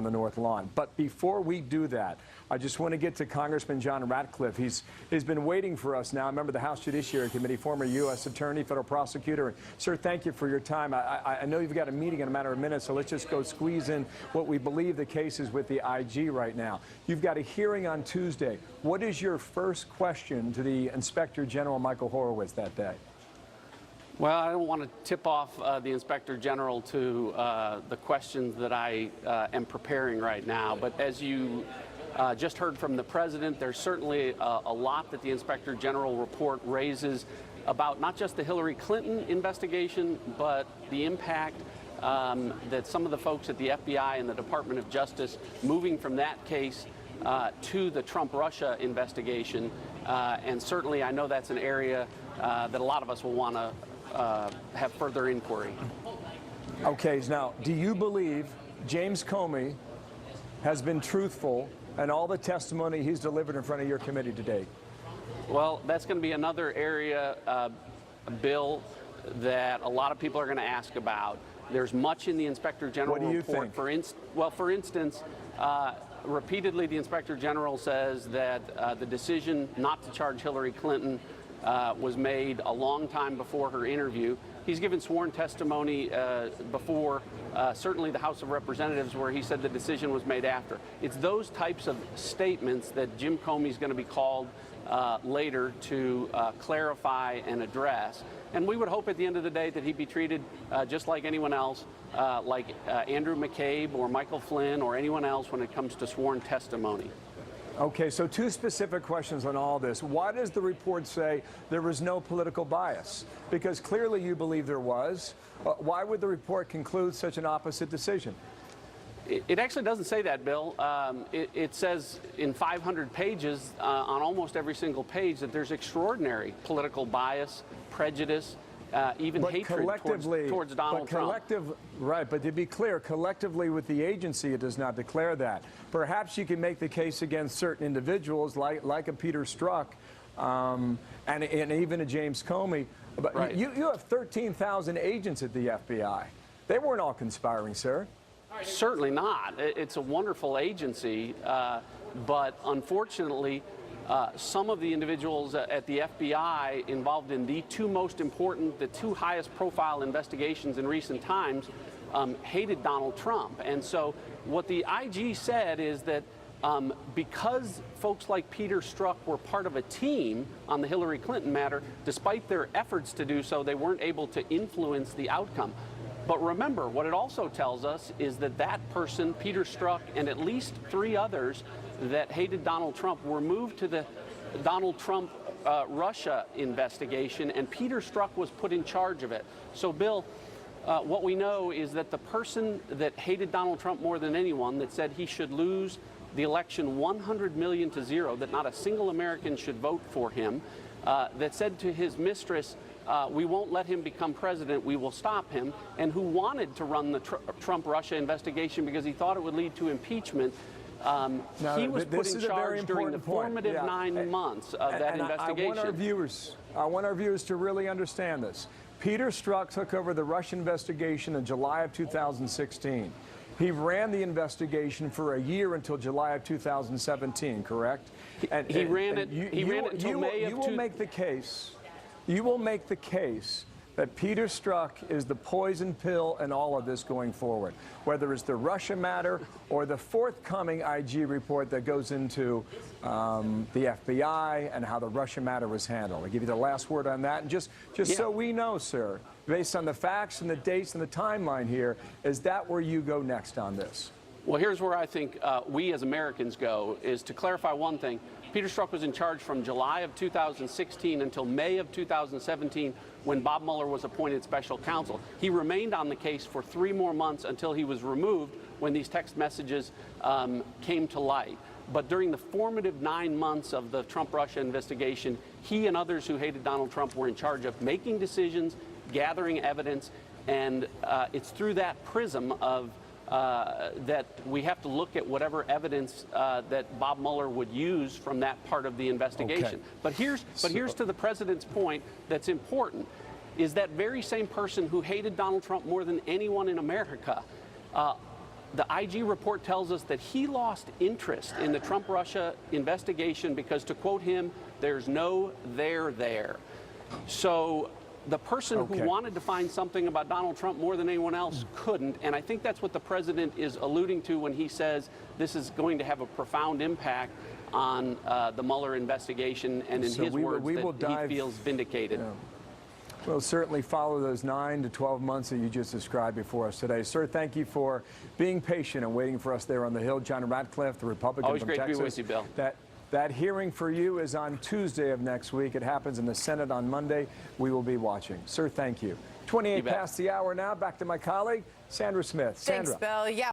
on the North Lawn. But before we do that, I just want to get to Congressman John Ratcliffe. He's been waiting for us now. Member of the House Judiciary Committee, former U.S. Attorney, federal prosecutor. Sir, thank you for your time. I know you've got a meeting in a matter of minutes, so let's just go squeeze in what we believe the case is with the IG right now. You've got a hearing on Tuesday. What is your first question to the Inspector General, Michael Horowitz, that day? Well, I don't want to tip off the Inspector General to the questions that I am preparing right now, but as you just heard from the President, there's certainly a lot that the Inspector General report raises about not just the Hillary Clinton investigation, but the impact that some of the folks at the FBI and the Department of Justice moving from that case to the Trump-Russia investigation. And certainly I know that's an area that a lot of us will want to have further inquiry. Okay, now, do you believe James Comey has been truthful in all the testimony he's delivered in front of your committee today? Well, that's going to be another area, Bill, that a lot of people are going to ask about. There's much in the Inspector General report. For instance, repeatedly the Inspector General says that the decision not to charge Hillary Clinton was made a long time before her interview. He's given sworn testimony before certainly the House of Representatives where he said the decision was made after. It's those types of statements that Jim Comey's going to be called later to clarify and address. And we would hope at the end of the day that he'd be treated just like anyone else, like Andrew McCabe or Michael Flynn or anyone else when it comes to sworn testimony. Okay, so two specific questions on all this. Why does the report say there was no political bias? Because clearly you believe there was. Why would the report conclude such an opposite decision? It actually doesn't say that, Bill. It says in 500 pages, on almost every single page, that there's extraordinary political bias, prejudice, even hatred towards Donald Trump. Right, but to be clear, collectively with the agency, it does not declare that. Perhaps you can make the case against certain individuals, like a Peter Strzok, and even a James Comey. But right. You have 13,000 agents at the FBI. They weren't all conspiring, sir. Certainly not. It's a wonderful agency, but unfortunately, some of the individuals at the FBI involved in the two most important, the two highest profile investigations in recent times hated Donald Trump. And so what the IG said is that because folks like Peter Strzok were part of a team on the Hillary Clinton matter, despite their efforts to do so, they weren't able to influence the outcome. But remember, what it also tells us is that that person, Peter Strzok, and at least 3 others that hated Donald Trump were moved to the Donald Trump Russia investigation, and Peter Strzok was put in charge of it. So, Bill, what we know is that the person that hated Donald Trump more than anyone, that said he should lose the election 100 million to 0, that not a single American should vote for him, that said to his mistress, we won't let him become president, we will stop him, and who wanted to run the Trump-Russia investigation because he thought it would lead to impeachment. He was put in charge during the formative 9 months of that investigation. I want our viewers to really understand this. Peter Strzok took over the Russia investigation in July of 2016. He ran the investigation for a year until July of 2017, correct? He ran it until May of 2017. You will make the case that Peter Strzok is the poison pill in all of this going forward, whether it's the Russia matter or the forthcoming IG report that goes into the FBI and how the Russia matter was handled. I'll give you the last word on that. And just so we know, sir, based on the facts and the dates and the timeline here, is that where you go next on this? Well, here's where I think we as Americans go, is to clarify one thing. Peter Strzok was in charge from July of 2016 until May of 2017 when Bob Mueller was appointed special counsel. He remained on the case for 3 more months until he was removed when these text messages came to light. But during the formative 9 months of the Trump-Russia investigation, he and others who hated Donald Trump were in charge of making decisions, gathering evidence, and it's through that prism of that we have to look at whatever evidence that Bob Mueller would use from that part of the investigation. Okay. But here's to the president's point that's important, is that very same person who hated Donald Trump more than anyone in America the IG report tells us that he lost interest in the Trump-Russia investigation because, to quote him, there's no there there. So the person who wanted to find something about Donald Trump more than anyone else couldn't, and I think that's what the president is alluding to when he says this is going to have a profound impact on the Mueller investigation, and in his words, that he feels vindicated. Yeah. We'll certainly follow those 9 to 12 months that you just described before us today. Sir, thank you for being patient and waiting for us there on the Hill. John Ratcliffe, the Republican Always from great Texas. to be with you, Bill. That hearing for you is on Tuesday of next week. It happens in the Senate on Monday. We will be watching. Sir, thank you. 28 past the hour now. Back to my colleague, Sandra Smith. Sandra. Thanks, Bill. Yeah.